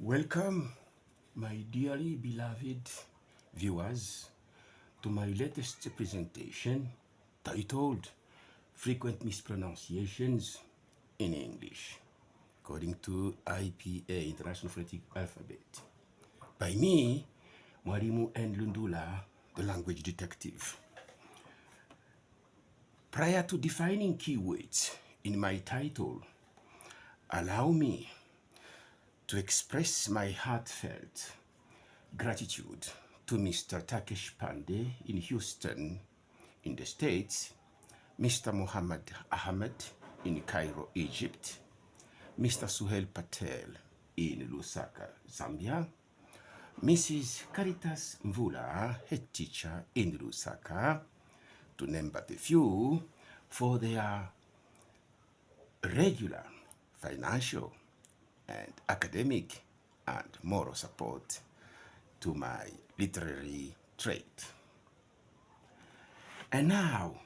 Welcome, my dearly beloved viewers, to my latest presentation titled Frequent Mispronunciations in English, according to IPA, International Phonetic Alphabet. By me, Mwalimu Ngand'osamba, the language detective. Prior to defining keywords in my title, allow me to express my heartfelt gratitude to Mr. Takesh Pandey in Houston, in the States, Mr. Mohammed Ahmed in Cairo, Egypt, Mr. Suhail Patel in Lusaka, Zambia, Mrs. Caritas Mvula, head teacher in Lusaka, to name but a few, for their regular financial and academic and moral support to my literary trade. And now,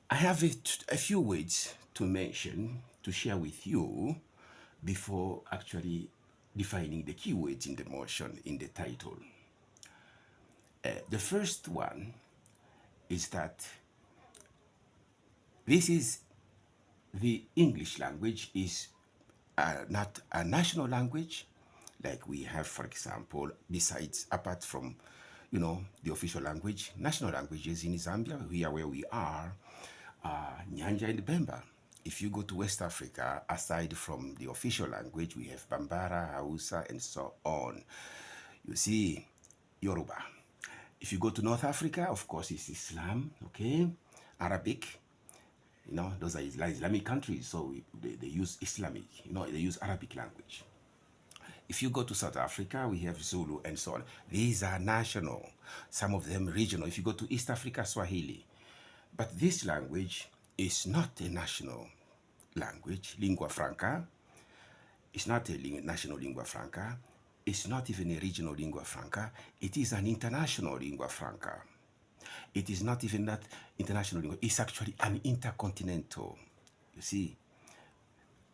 I have a few words to mention, to share with you before actually defining the keywords in the motion in the title. The first one is that this is the English language is not a national language like we have, for example, besides, apart from, the official language, national languages in Zambia, here where we are, Nyanja and Bemba. If you go to West Africa, aside from the official language, we have Bambara, Hausa, and so on. You see, Yoruba. If you go to North Africa, of course, it's Islam, okay? Arabic, those are Islamic countries, so they use Islamic, they use Arabic language. If you go to South Africa, we have Zulu and so on. These are national, some of them regional. If you go to East Africa, Swahili. But this language is not a national language, lingua franca. It's not a national lingua franca. It's not even a regional lingua franca. It is an international lingua franca. It is not even that international lingua. It's actually an intercontinental. You see,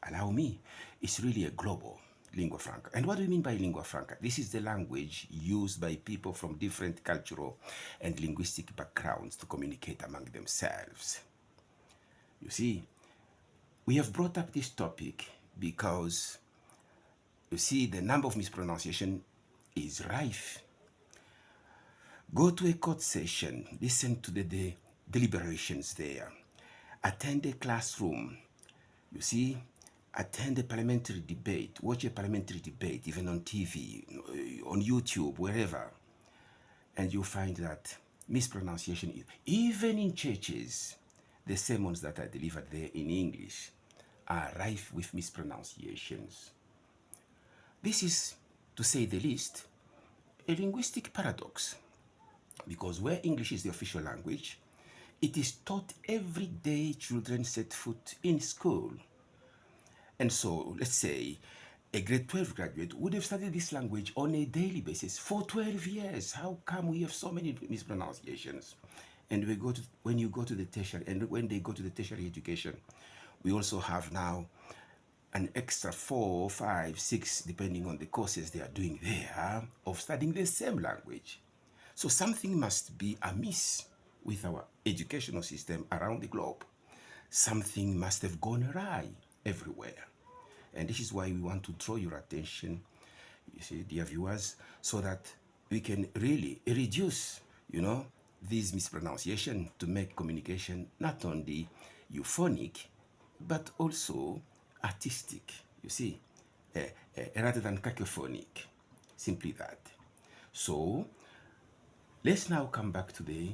allow me. It's really a global lingua franca. And what do we mean by lingua franca? This is the language used by people from different cultural and linguistic backgrounds to communicate among themselves. You see, we have brought up this topic because, you see, the number of mispronunciation is rife. Go to a court session, listen to the deliberations there, attend a classroom, you see, attend a parliamentary debate, watch a parliamentary debate, even on TV, on YouTube, wherever, and you find that mispronunciation, even in churches, the sermons that are delivered there in English are rife with mispronunciations. This is, to say the least, a linguistic paradox, because where English is the official language, it is taught every day children set foot in school. And so, let's say, a grade 12 graduate would have studied this language on a daily basis for 12 years. How come we have so many mispronunciations? And when you go to the tertiary, and when they go to the tertiary education, we also have now an extra 4, 5, 6, depending on the courses they are doing there, of studying the same language. So something must be amiss with our educational system around the globe. Something must have gone awry everywhere. And this is why we want to draw your attention, you see, dear viewers, so that we can really reduce, these mispronunciation to make communication not only euphonic, but also artistic, you see, rather than cacophonic, simply that. So, let's now come back to the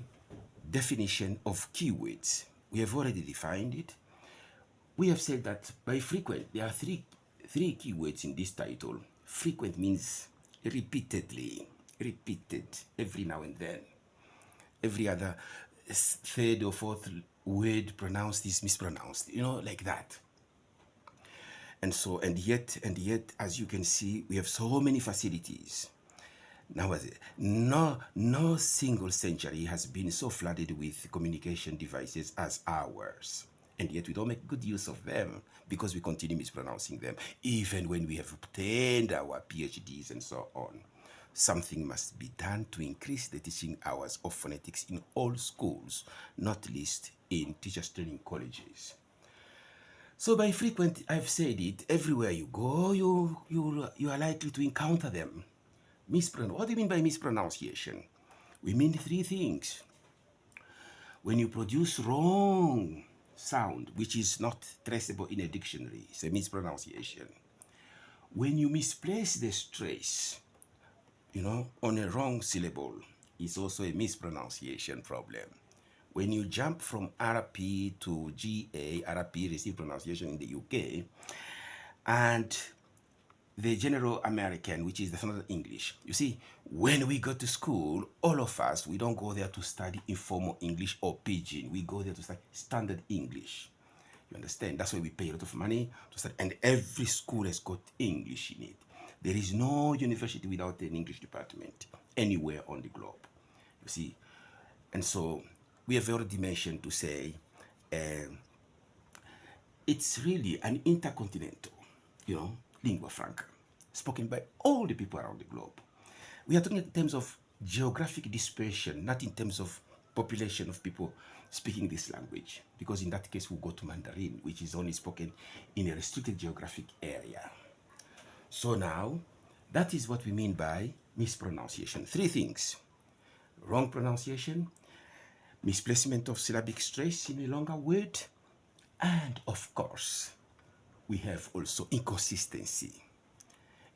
definition of keywords. We have already defined it. We have said that by frequent, there are three keywords in this title. Frequent means repeatedly, repeated every now and then. Every other third or fourth word pronounced is mispronounced, like that. And so, and yet, as you can see, we have so many facilities. Now, no single century has been so flooded with communication devices as ours. And yet we don't make good use of them because we continue mispronouncing them, even when we have obtained our PhDs and so on. Something must be done to increase the teaching hours of phonetics in all schools, not least in teachers training colleges. So by frequent, I've said it, everywhere you go, you are likely to encounter them. What do you mean by mispronunciation? We mean three things. When you produce wrong sound, which is not traceable in a dictionary, it's a mispronunciation. When you misplace the stress, on a wrong syllable, it's also a mispronunciation problem. When you jump from RP to GA, RP received pronunciation in the UK, and the general American, which is the standard English. You see, when we go to school, all of us, we don't go there to study informal English or pidgin. We go there to study standard English. You understand? That's why we pay a lot of money to study. And every school has got English in it. There is no university without an English department anywhere on the globe. You see? And so we have already mentioned to say it's really an intercontinental, lingua franca, spoken by all the people around the globe. We are talking in terms of geographic dispersion, not in terms of population of people speaking this language, because in that case we'll go to Mandarin, which is only spoken in a restricted geographic area. So now, that is what we mean by mispronunciation. Three things: wrong pronunciation, misplacement of syllabic stress in a longer word, and of course, we have also inconsistency.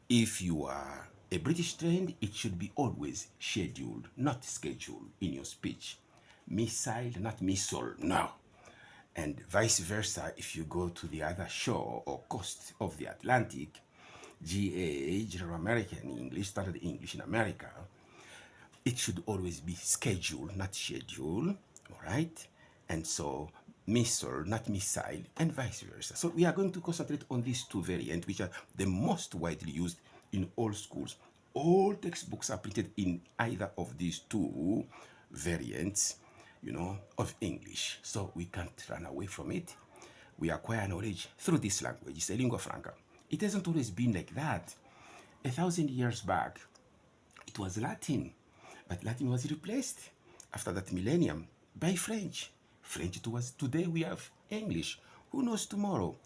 If you are a British trend, it should be always scheduled, not scheduled in your speech. Missile, not missile, no. And vice versa, if you go to the other shore or coast of the Atlantic, GA, General American English, Standard English in America, it should always be scheduled, not scheduled, all right? And so missile, not missile, and vice versa. So we are going to concentrate on these two variants, which are the most widely used in all schools. All textbooks are printed in either of these two variants, of English. So we can't run away from it. We acquire knowledge through this language. It's a lingua franca. It hasn't always been like that. 1,000 years back, it was Latin, but Latin was replaced after that millennium by French. French today we have English. Who knows tomorrow?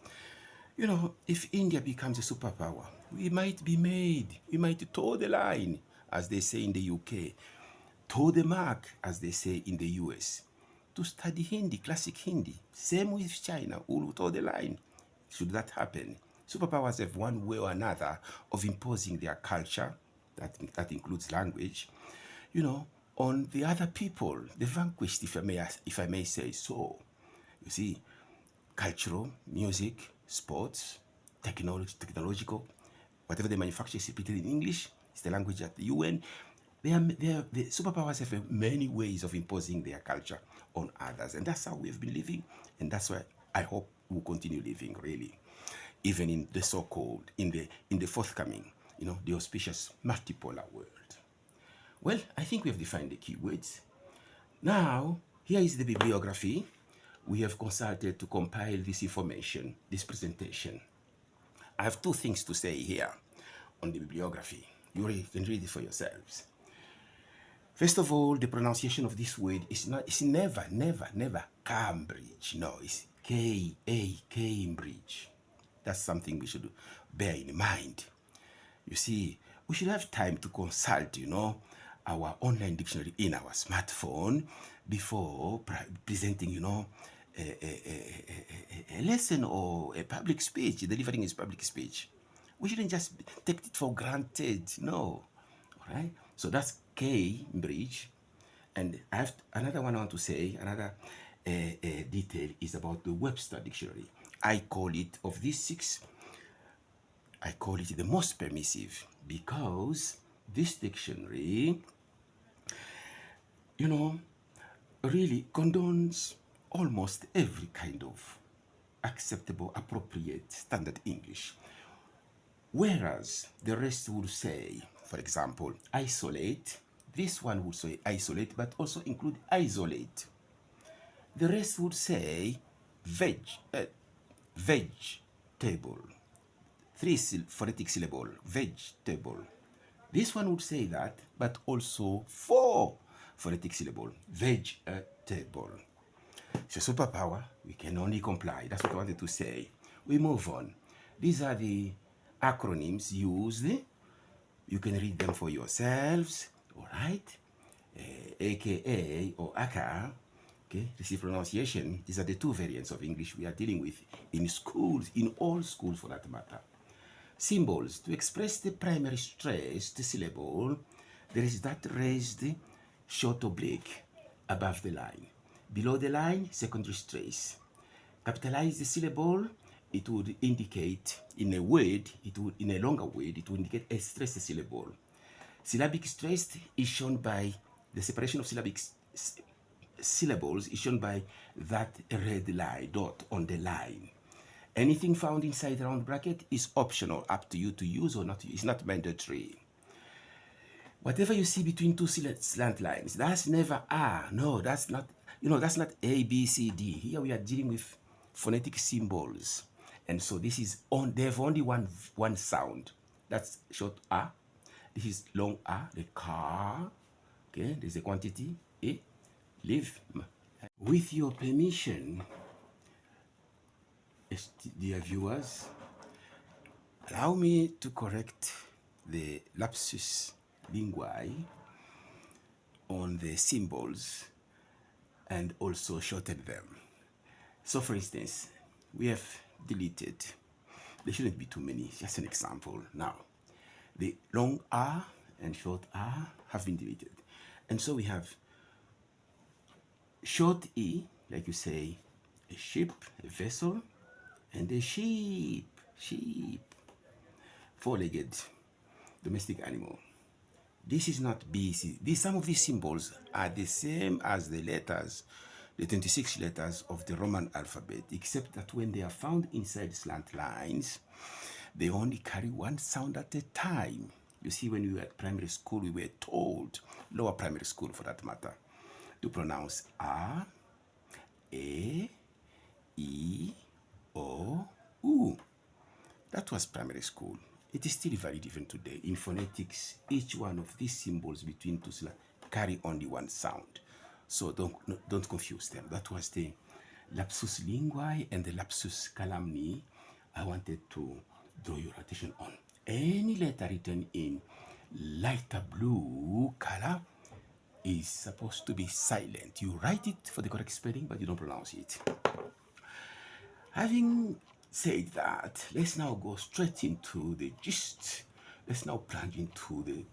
If India becomes a superpower, we might toe the line, as they say in the UK, toe the mark, as they say in the US, to study Hindi, classic Hindi. Same with China, who will toe the line. Should that happen, superpowers have one way or another of imposing their culture, that includes language, on the other people, the vanquished, if I may say so. You see, cultural, music, sports, technological, whatever they manufacture is repeated in English. It's the language at the UN. The superpowers have many ways of imposing their culture on others, and that's how we've been living, and that's why I hope we'll continue living, really, even in the so-called, in the forthcoming, the auspicious multipolar world. Well, I think we have defined the keywords. Now, here is the bibliography we have consulted to compile this information, this presentation. I have two things to say here on the bibliography. You can read it for yourselves. First of all, the pronunciation of this word is never Cambridge. No, it's Cambridge. That's something we should bear in mind. You see, we should have time to consult, our online dictionary in our smartphone before presenting, a lesson or a public speech, delivering his public speech. We shouldn't just take it for granted, no. All right? So that's Cambridge. And I have another one I want to say, another detail is about the Webster Dictionary. I call it, of these six, I call it the most permissive because this dictionary, really condones almost every kind of acceptable, appropriate, standard English. Whereas the rest would say, for example, isolate. This one would say isolate, but also include isolate. The rest would say vegetable. Three phonetic syllable, vegetable. This one would say that, but also four phonetic syllable, vegetable. It's a superpower. We can only comply. That's what I wanted to say. We move on. These are the acronyms used. You can read them for yourselves, all right? AKA or AKA, okay? Receive pronunciation. These are the two variants of English we are dealing with in schools, in all schools for that matter. Symbols. To express the primary stressed syllable, there is that raised short oblique above the line. Below the line, secondary stress. Capitalize the syllable, it would indicate in a word, in a longer word, it would indicate a stressed syllable. Syllabic stress is shown by the separation of syllables is shown by that red line, dot on the line. Anything found inside the round bracket is optional, up to you to use or not to use. It's not mandatory. Whatever you see between two slant lines, that's never A. No, that's not, that's not A, B, C, D. Here we are dealing with phonetic symbols. And so this is they have only one sound. That's short A. This is long A, the car. Okay, there's a quantity, A, live. With your permission, dear viewers, allow me to correct the lapsus linguae on the symbols and also shorten them. So for instance, we have deleted, there shouldn't be too many, just an example. Now, the long R and short R have been deleted. And so we have short E, like you say, a ship, a vessel, and a sheep, four-legged domestic animal. This is not BC. Some of these symbols are the same as the letters, the 26 letters of the Roman alphabet, except that when they are found inside slant lines, they only carry one sound at a time. You see, when we were at primary school, we were told, lower primary school for that matter, to pronounce A, E, I, O, U. That was primary school. It is still valid even today. In phonetics, each one of these symbols between two syllables carry only one sound. So don't confuse them. That was the lapsus linguae and the lapsus calumni I wanted to draw your attention on. Any letter written in lighter blue color is supposed to be silent. You write it for the correct spelling, but you don't pronounce it. Having said that, let's now go straight into the gist. Let's now plunge into the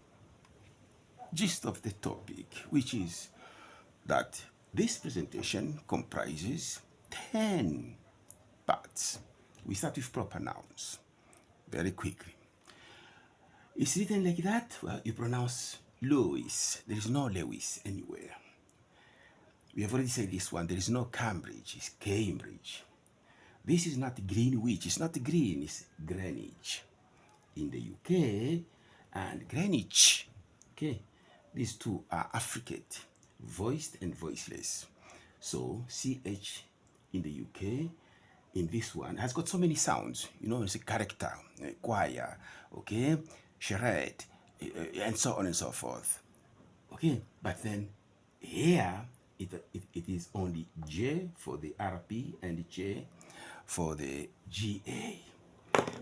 gist of the topic, which is that this presentation comprises 10 parts. We start with proper nouns very quickly. It's written like that. Well, you pronounce Louis. There is no Lewis anywhere. We have already said this one. There is no Cambridge. It's Cambridge. This is not Greenwich. It's not green. It's Greenwich in the UK and Greenwich. Okay, these two are affricate, voiced and voiceless. So CH in the UK, in this one, has got so many sounds. It's a character, a choir, okay, charade, and so on and so forth. Okay, but then here it is only J for the RP and J for the GA.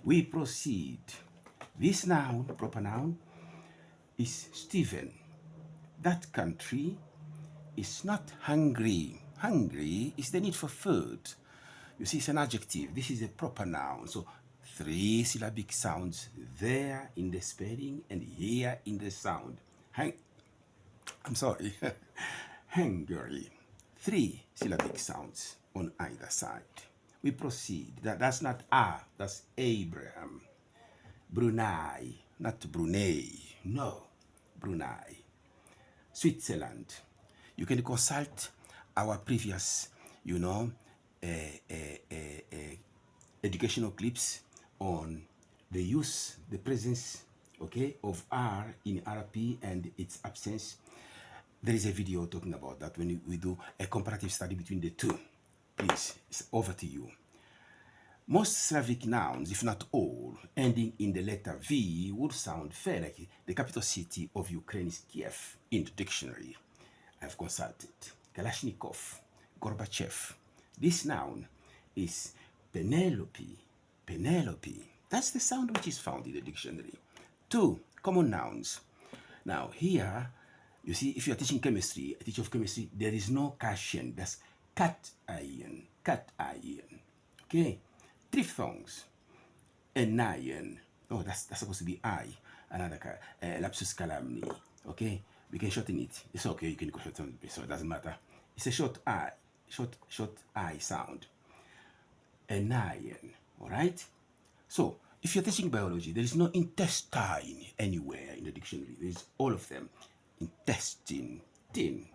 We proceed. This noun, proper noun, is Stephen. That country is not hungry. Hungry is the need for food. You see, it's an adjective. This is a proper noun. So 3 syllabic sounds there in the spelling and here in the sound. I'm sorry. Hungary. 3 syllabic sounds on either side. We proceed. That's not that's Abraham. Brunei, not Brunei. No, Brunei. Switzerland. You can consult our previous, educational clips on the use, the presence, okay, of R in RP and its absence. There is a video talking about that when we do a comparative study between the two. please, it's over to you. Most Slavic nouns, if not all, ending in the letter V would sound fair, like the capital city of Ukraine is Kiev in the dictionary. I've consulted Kalashnikov, Gorbachev. This noun is Penelope. Penelope. That's the sound which is found in the dictionary. 2 common nouns. Now here, you see, if you are teaching chemistry, a teacher of chemistry, there is no cation. That's cation, cation. Okay, triphthongs, anion. Oh, that's supposed to be I. Another lapsus calami. Okay, we can shorten it. It's okay. You can shorten it, so it doesn't matter. It's a short I, short I sound. Anion. All right. So if you're teaching biology, there is no intestine anywhere in the dictionary. There's all of them. Intestine, tin.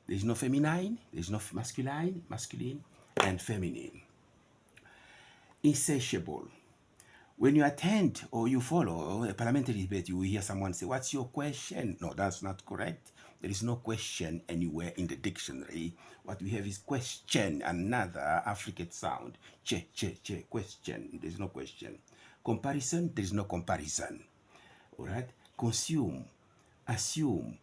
There's no feminine, there's no masculine, and feminine. Insatiable. When you attend or you follow a parliamentary debate, you will hear someone say, "What's your question?" No, that's not correct. There is no question anywhere in the dictionary. What we have is question, another affricate sound. Che, question. There's no question. Comparison, there's no comparison. All right? Consume, assume.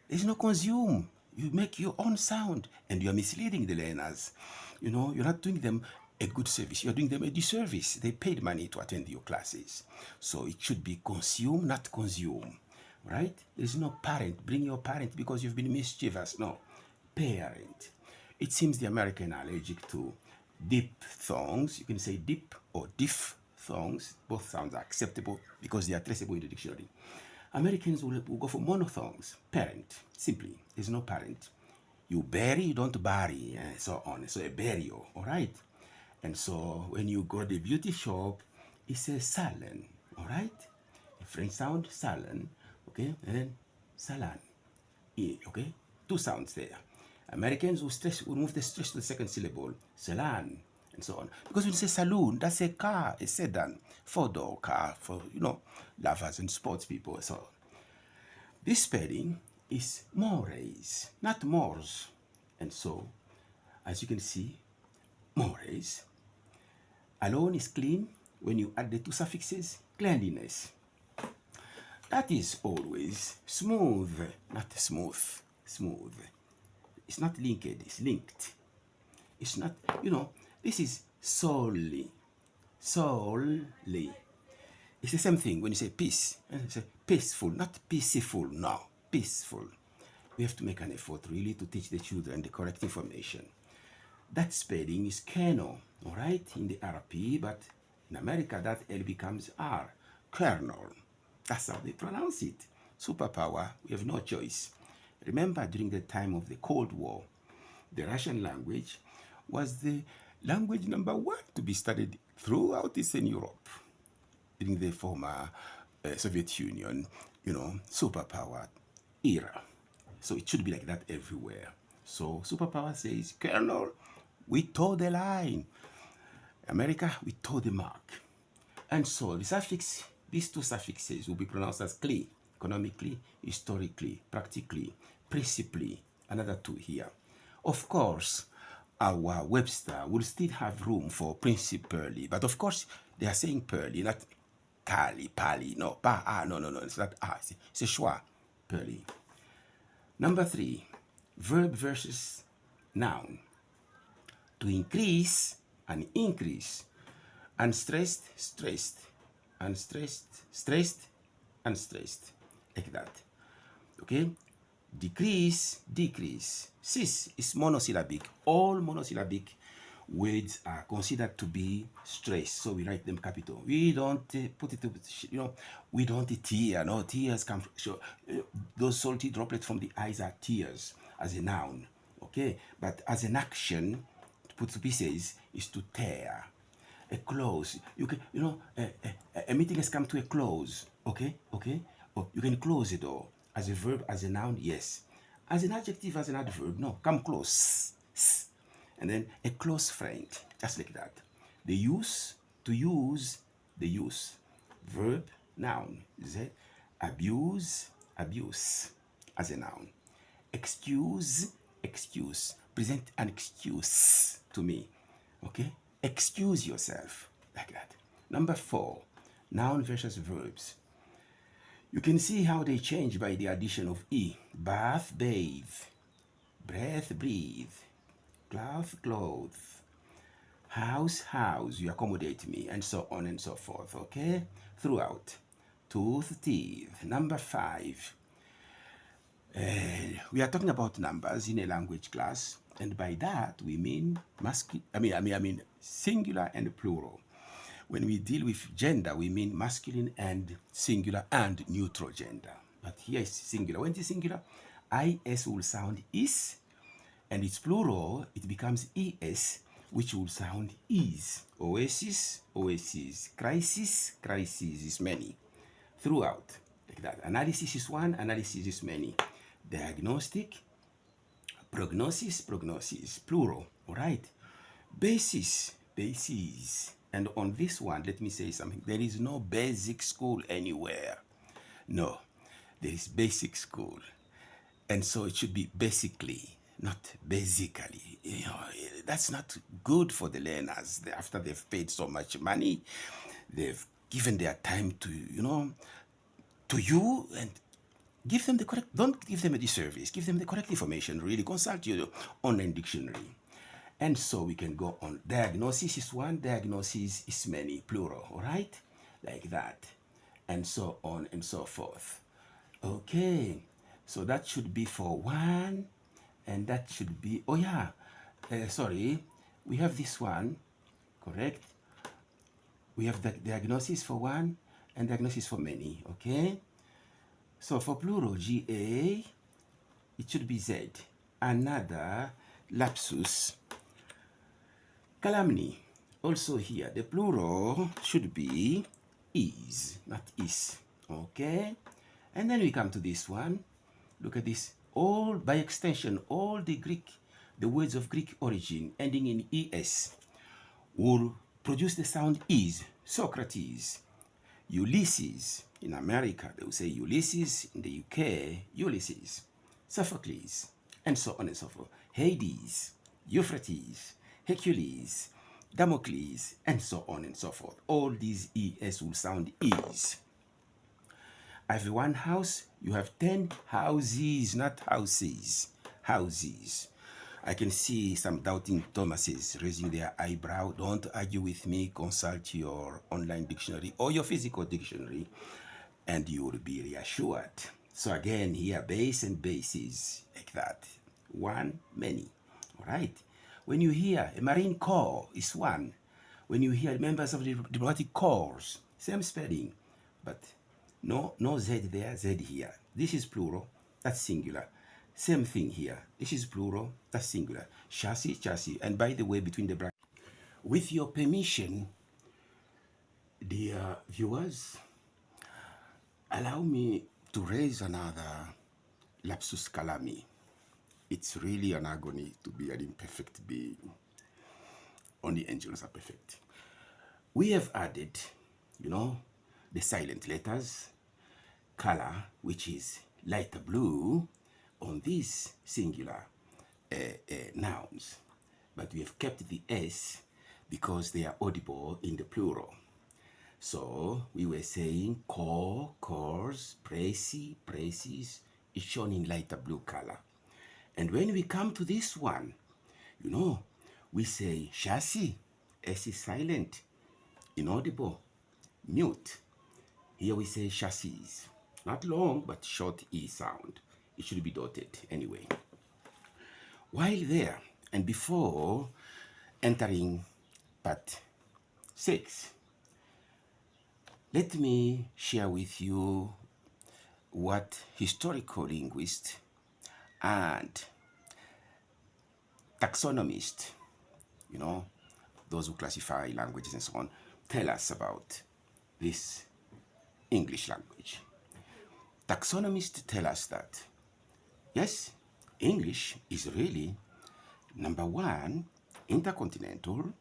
There's no consume. You make your own sound and you're misleading the learners. You know, you're not doing them a good service. You're doing them a disservice. They paid money to attend your classes. So it should be consume, not consume. Right? There's no parent. Bring your parent because you've been mischievous. No. Parent. It seems the Americans are allergic to diphthongs. You can say dip or diphthongs. Both sounds are acceptable because they are traceable in the dictionary. Americans will go for monophthongs. Parent. Simply. There's no parent. You bury, you don't bury, and so on. So a burial, all right? And so when you go to the beauty shop, it says salon, all right? A French sound, salon, okay? And then salon, okay? 2 sounds there. Americans will move the stress to the second syllable, salon, and so on. Because when you say saloon, that's a car, a sedan, 4-door car for, you know, lovers and sports people and so on. This spelling is mores, not mores. And so, as you can see, mores. Alone is clean. When you add the 2 suffixes, cleanliness. That is always smooth, not smooth, smooth. It's not linked, it's linked. It's not, you know, this is solely, solely. It's the same thing when you say peace. You say peaceful, not peaceful, no, peaceful. We have to make an effort really to teach the children the correct information. That spelling is kernel, all right, in the RP, but in America that L becomes R, kernel. That's how they pronounce it. Superpower, we have no choice. Remember, during the time of the Cold War, the Russian language was the language number 1 to be studied throughout Eastern Europe during the former Soviet Union, you know, superpower era. So it should be like that everywhere. So superpower says, Colonel, we toe the line. America, we toe the mark. And so the suffix, these 2 suffixes will be pronounced as cli, economically, historically, practically, principally, another 2 here. Of course, our Webster will still have room for principally, but of course, they are saying pearly, not Kali, Pali, no, no, it's not it's a schwa, pearly. Number 3, verb versus noun. To increase and increase. Unstressed, stressed. Unstressed, stressed, unstressed. Like that. Okay? Decrease, decrease. Cis is monosyllabic. All monosyllabic words are considered to be stressed, so we write them capital. We don't put it, you know, we don't tear. No, tears come from, so, those salty droplets from the eyes are tears as a noun, okay? But as an action, to put to pieces is to tear. A close, you can, you know, a meeting has come to a close, okay? Or you can close it all. As a verb, as a noun, yes. As an adjective, as an adverb, no, come close. And then a close friend, just like that. The use, to use, the use. Verb, noun. Abuse, abuse, as a noun. Excuse, excuse. present an excuse to me. Okay? Excuse yourself, like that. Number 4, noun versus verbs. You can see how they change by the addition of E. Bath, bathe. Breath, breathe. Cloth, clothe. House, house, you accommodate me, and so on and so forth, okay? Throughout. Tooth, teeth. Number 5. We are talking about numbers in a language class, and by that we mean singular and plural. When we deal with gender, we mean masculine and singular and neutral gender. But here is singular. When it is singular, is will sound is, and it's plural, it becomes es, which will sound is. Oasis, oasis. Crisis, crisis is many. Throughout, like that. Analysis is one, analysis is many. Diagnostic, prognosis, prognosis, plural, all right? Basis, bases. And on this one, let me say something. There is no basic school anywhere. No, there is basic school. And so it should be basically, not basically. You know, that's not good for the learners. After they've paid so much money, they've given their time to, to you, and give them the correct, don't give them a disservice, give them the correct information, really. Consult your online dictionary. And so we can go on. Diagnosis is one, diagnosis is many, plural, all right? Like that. And so on and so forth. Okay, so that should be for one, and that should be, oh yeah, sorry, we have this one, correct? We have the diagnosis for one and diagnosis for many, okay? So for plural, GA, it should be Z. Another lapsus. Calumny, also here, the plural should be is, not is, okay? And then we come to this one. Look at this. All, by extension, all the words of Greek origin ending in es will produce the sound is. Socrates, Ulysses, in America, they will say Ulysses, in the UK, Ulysses, Sophocles, and so on and so forth. Hades, Euphrates, Hercules, Damocles, and so on and so forth. All these es will sound is. I have one house, you have 10 houses, not houses, houses. I can see some doubting Thomases raising their eyebrow. Don't argue with me, consult your online dictionary or your physical dictionary, and you will be reassured. So again, here, base and bases, like that. One, many, all right? When you hear a Marine Corps, is one. When you hear members of the diplomatic corps, same spelling, but no Z there, Z here. This is plural, that's singular. Same thing here. This is plural, that's singular. Chassis, chassis. And by the way, between the brackets, with your permission, dear viewers, allow me to raise another lapsus calami. It's really an agony to be an imperfect being. Only angels are perfect. We have added, the silent letters, color, which is lighter blue, on these singular nouns. But we have kept the S because they are audible in the plural. So we were saying core, cores, précis, précis is shown in lighter blue color. And when we come to this one, we say chassis, S is silent, inaudible, mute. Here we say chassis. Not long, but short E sound. It should be dotted anyway. While there, and before entering part 6, let me share with you what historical linguists and taxonomists, those who classify languages and so on, tell us about this English language. Taxonomists tell us that, yes, English is really, number one, intercontinental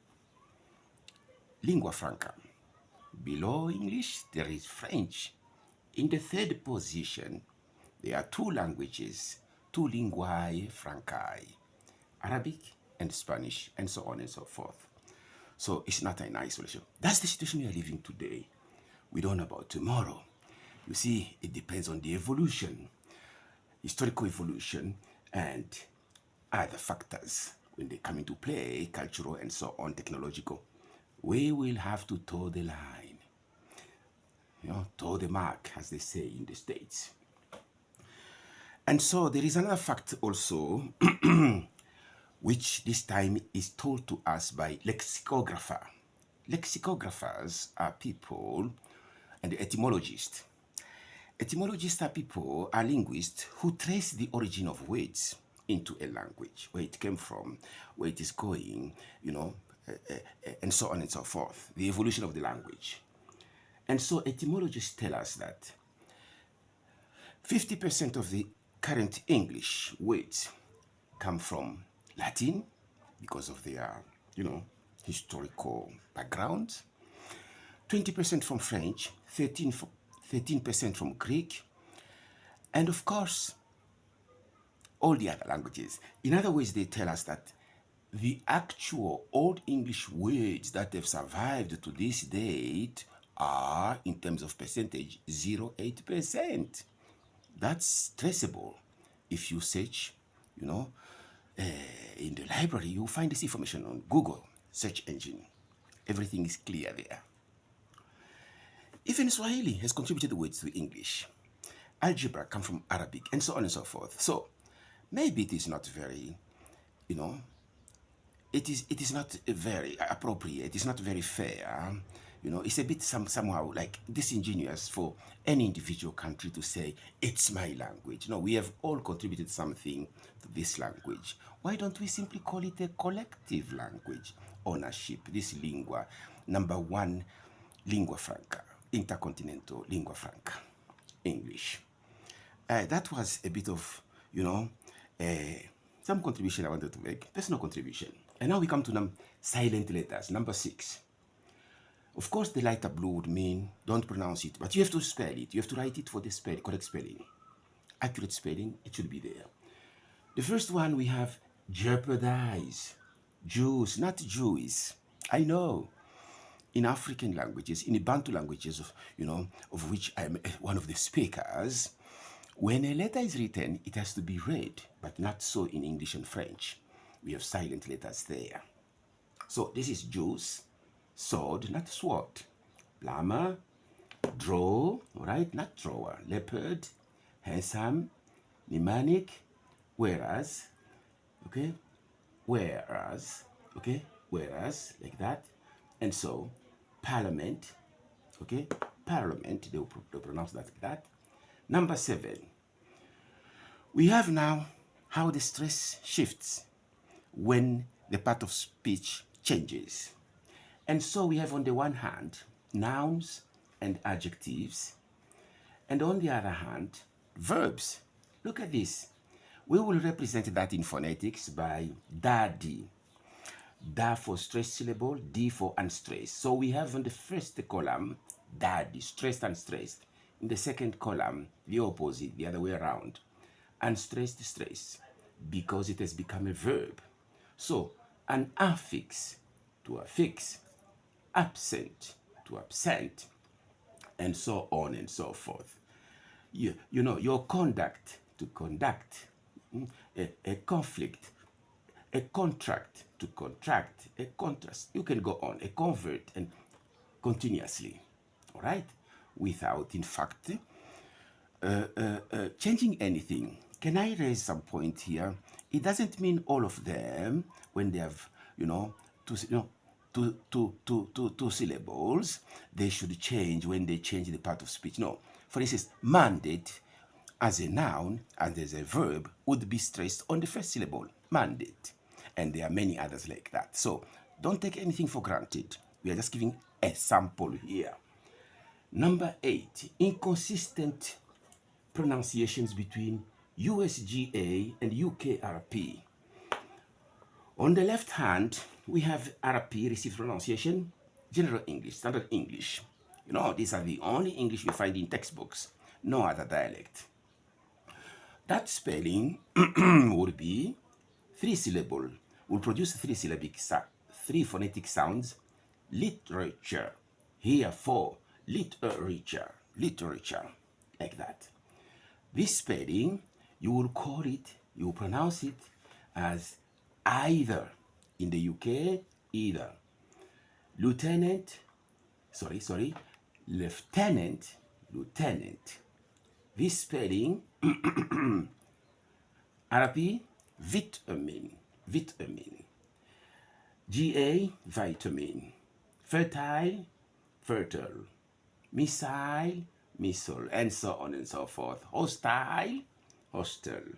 lingua franca. Below English, there is French. In the third position, there are two languages, two linguae francae, Arabic and Spanish, and so on and so forth. So it's not an isolation. That's the situation we are living today. We don't know about tomorrow. You see, it depends on the evolution, historical evolution, and other factors when they come into play, cultural and so on, technological. We will have to toe the line, toe the mark, as they say in the States. And so there is another fact also, which this time is told to us by lexicographer. Lexicographers are people, and etymologists. Etymologists are people, are linguists who trace the origin of words into a language, where it came from, where it is going, and so on and so forth, the evolution of the language. And so etymologists tell us that 50% of the current English words come from Latin because of their, historical background, 20% from French, 13% from Greek, and of course, all the other languages. In other words, they tell us that the actual Old English words that have survived to this date are, in terms of percentage, 0.8%. That's traceable. If you search, in the library, you'll find this information on Google search engine. Everything is clear there. Even Swahili has contributed words to English. Algebra comes from Arabic, and so on and so forth. So maybe it is not very, it is not very appropriate. It is not very fair. It's a bit somehow like disingenuous for any individual country to say, it's my language. No, we have all contributed something to this language. Why don't we simply call it a collective language? Ownership, this lingua, number one, lingua franca, intercontinental lingua franca, English. That was a bit of, some contribution I wanted to make. Personal contribution. And now we come to silent letters, number 6. Of course, the lighter blue would mean don't pronounce it, but you have to spell it. You have to write it for the correct spelling. Accurate spelling, it should be there. The first one we have jeopardize. Jews, not Jews. I know. In African languages, in the Bantu languages, of which I'm one of the speakers, when a letter is written, it has to be read, but not so in English and French. We have silent letters there. So this is Jews, sword, not sword. Llama, draw, right, not drawer. Leopard, handsome, mnemonic, whereas, okay, whereas, okay, whereas, like that. And so, parliament, okay, parliament, they'll pronounce that like that. Number 7, we have now how the stress shifts when the part of speech changes. And so we have on the one hand, nouns and adjectives, and on the other hand, verbs. Look at this. We will represent that in phonetics by daddy. Da for stressed syllable, D for unstressed. So we have on the first column, daddy, stressed, unstressed. In the second column, the opposite, the other way around. Unstressed, stressed, because it has become a verb. So, an affix to affix, absent to absent, and so on and so forth. Your conduct to conduct, a conflict, a contract to contract, a contrast. You can go on, a convert, and continuously, all right? Without, in fact, changing anything. Can I raise some point here? It doesn't mean all of them, when they have, two syllables, they should change when they change the part of speech. No. For instance, mandate as a noun and as a verb would be stressed on the first syllable, mandate. And there are many others like that. So don't take anything for granted. We are just giving a sample here. Number 8, inconsistent pronunciations between USGA and UKRP. On the left hand, we have RP, received pronunciation, general English, standard English. These are the only English we find in textbooks, no other dialect. That spelling would be three syllable will produce three phonetic sounds. Literature. Here for literature, literature, like that. This spelling, you will call it, you will pronounce it as either. In the UK, either. Lieutenant, lieutenant, lieutenant. This spelling, RP, vitamin, vitamin. GA, vitamin. Fertile, fertile. Missile, missile, and so on and so forth. Hostile, hostile.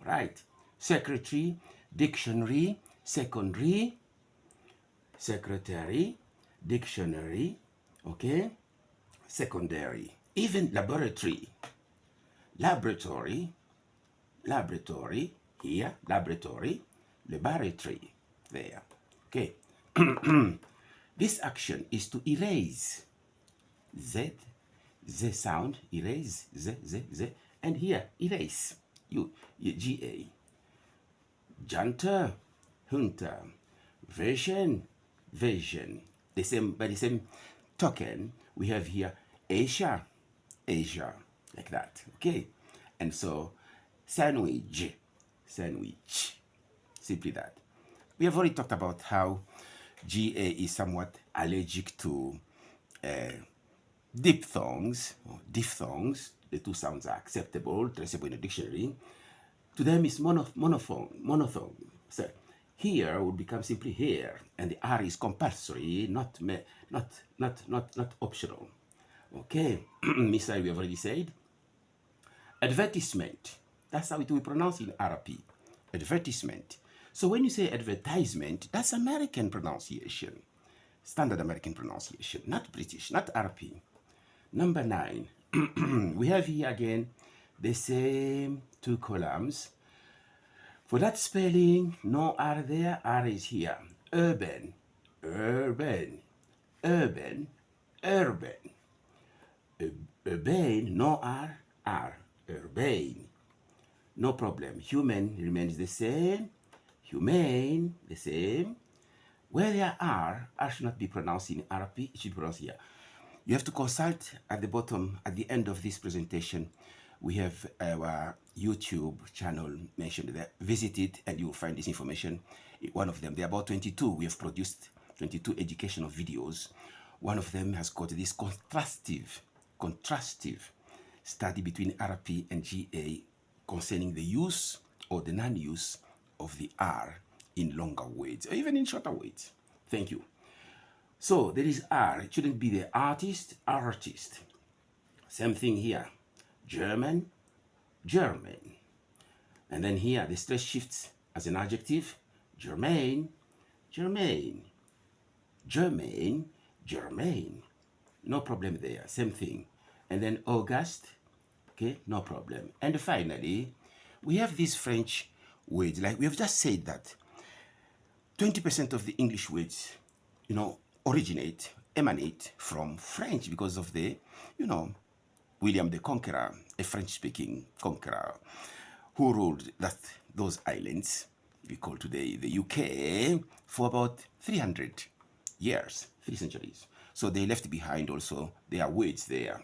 Right. Secretary, dictionary, secondary, secretary, dictionary, okay, secondary. Even laboratory, laboratory, laboratory, here, laboratory, laboratory, there, okay. This action is to erase, Z, Z sound, erase, Z, and here, erase, GA. Junter, hunter, version, vision. The same, by the same token, we have here Asia, Asia, like that, okay? And so, sandwich, sandwich, simply that. We have already talked about how GA is somewhat allergic to diphthongs, or diphthongs. The two sounds are acceptable, traceable in a dictionary. To them is monophone. So here would become simply here, and the R is compulsory, not optional. Okay, Missile we have already said. Advertisement, that's how it will be pronounced in RP. Advertisement. So when you say advertisement, that's American pronunciation, standard American pronunciation, not British, not RP. Number 9, we have here again the same two columns. For that spelling, no R there, R is here. Urban, urban, urban, urban. Urbane, no R, R, urbane. No problem. Human remains the same. Humane, the same. Where there are, R should not be pronounced in RP, it should be pronounced here. You have to consult at the bottom, at the end of this presentation. We have our YouTube channel mentioned there. Visit it and you will find this information. One of them, there are about 22. We have produced 22 educational videos. One of them has got this contrastive study between RP and GA concerning the use or the non-use of the R in longer words, or even in shorter words. Thank you. So there is R. It shouldn't be the artist, artist. Same thing here. German, German. And then here the stress shifts as an adjective. Germain, Germain. Germain, Germain. No problem there. Same thing. And then August. Okay, no problem. And finally, we have these French words. Like we have just said that 20% of the English words, emanate from French because of the, William the Conqueror, a French-speaking conqueror who ruled those islands we call today the UK for about 300 years, 3 centuries. So they left behind also their words there.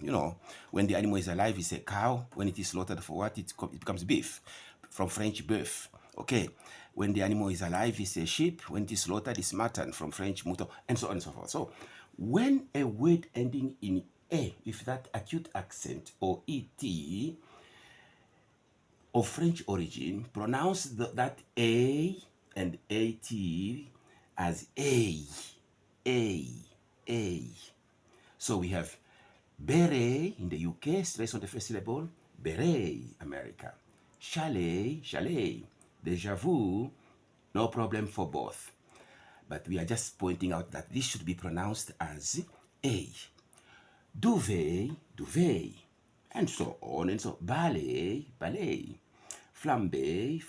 When the animal is alive, it's a cow. When it is slaughtered for what? It becomes beef, from French bœuf. Okay. When the animal is alive, it's a sheep. When it is slaughtered, it's mutton, from French mouton, and so on and so forth. So when a word ending in A, with that acute accent, or ET, of French origin, pronounce that A and AT as A. So we have beret in the UK, stress on the first syllable, beret, America. Chalet, déjà vu, no problem for both. But we are just pointing out that this should be pronounced as A. Duvet, and so on and so. Ballet, flambe,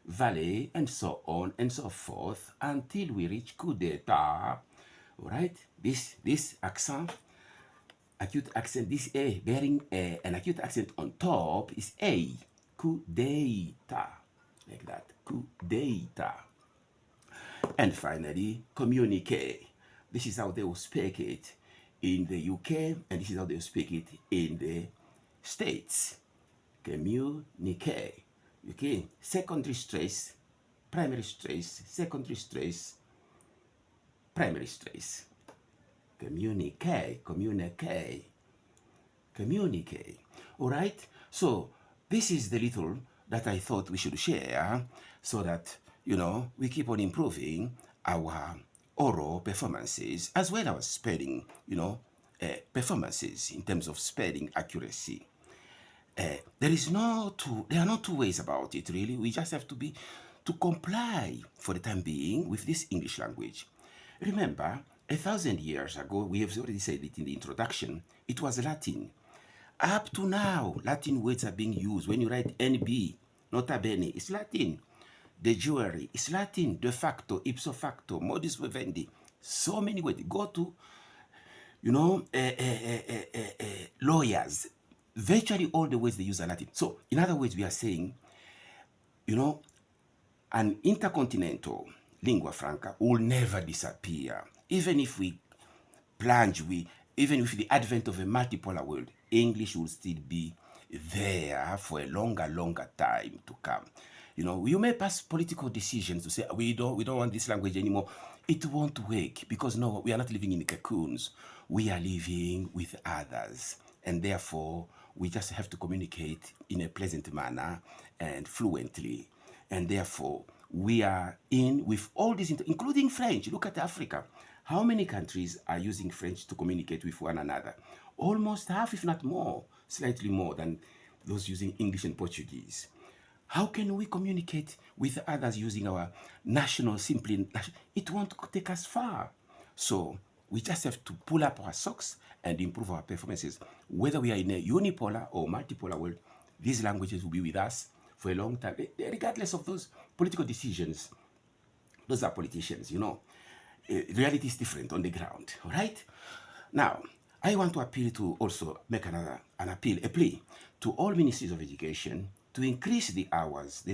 valet, and so on and so forth until we reach coup d'etat. All right, this accent, acute accent, this A bearing an acute accent on top is A, coup d'etat. like that. Coup d'etat. And finally, communique. This is how they will speak it in the UK, and this is how they will speak it in the States. Communique. Okay, secondary stress, primary stress, secondary stress, primary stress. Communique, communique, communicate. All right. So this is the little that I thought we should share, so that we keep on improving our oral performances as well as spelling. Performances in terms of spelling accuracy. There are no two ways about it, really. We just have to comply for the time being with this English language. Remember, 1,000 years ago, we have already said it in the introduction, it was Latin. Up to now, Latin words are being used. When you write NB, nota bene, it's Latin. De jure, it's Latin. De facto, ipso facto, modus vivendi. So many words. Go to, lawyers. Virtually all the words they use are Latin. So, in other words, we are saying, an intercontinental lingua franca will never disappear. Even if we plunge, even with the advent of a multipolar world, English will still be there for a longer time to come. You may pass political decisions to say we don't want this language anymore. It won't work, because no, we are not living in cocoons. We are living with others, and therefore we just have to communicate in a pleasant manner and fluently. And therefore we are in with all these, including French. Look at Africa. How many countries are using French to communicate with one another? Almost half, if not more, slightly more than those using English and Portuguese. How can we communicate with others using our national, simply? It won't take us far. So we just have to pull up our socks and improve our performances. Whether we are in a unipolar or multipolar world, these languages will be with us for a long time, regardless of those political decisions. Those are politicians, reality is different on the ground. All right. Now, I want to appeal to also make a plea to all ministries of education to increase the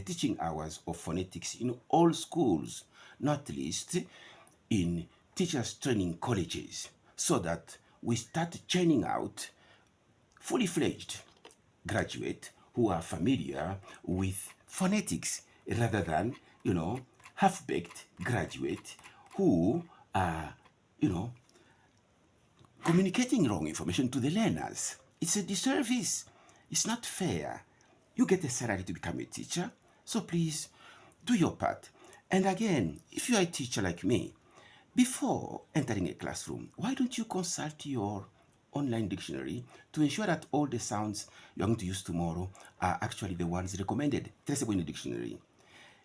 teaching hours of phonetics in all schools, not least in teachers training colleges, so that we start churning out fully fledged graduates who are familiar with phonetics, rather than, half-baked graduates who are, communicating wrong information to the learners. It's a disservice. It's not fair. You get a salary to become a teacher, so please do your part. And again, if you are a teacher like me, before entering a classroom, why don't you consult your online dictionary to ensure that all the sounds you're going to use tomorrow are actually the ones recommended, traceable in the dictionary?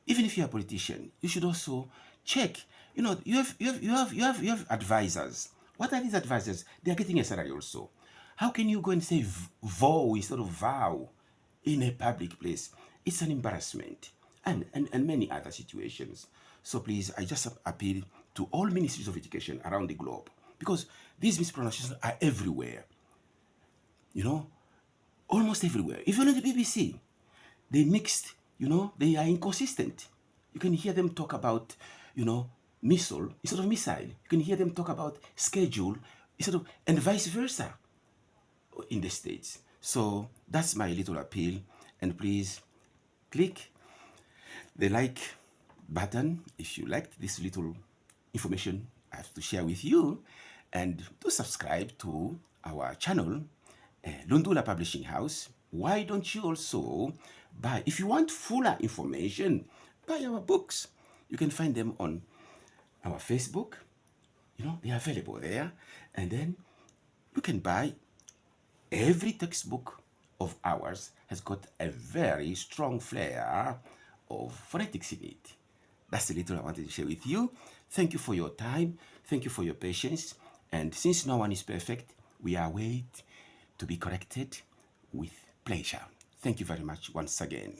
Even if you're a politician, you should also check. You have advisors. What are these advisors? They are getting a salary also. How can you go and say vow instead of vow in a public place? It's an embarrassment, and many other situations. So please, I just appeal to all ministries of education around the globe, because these mispronunciations are everywhere. Almost everywhere. Even on the BBC, they mixed, they are inconsistent. You can hear them talk about, missile instead of missile. You can hear them talk about schedule instead of, and vice versa in the States. So that's my little appeal. And please click the like button if you liked this little information I have to share with you, and to subscribe to our channel, Lundula Publishing House. Why don't you also buy, if you want fuller information, buy our books. You can find them on our Facebook. They are available there. And then you can buy every textbook of ours has got a very strong flair of phonetics in it. That's the little I wanted to share with you. Thank you for your time. Thank you for your patience. And since no one is perfect, we await to be corrected with pleasure. Thank you very much once again.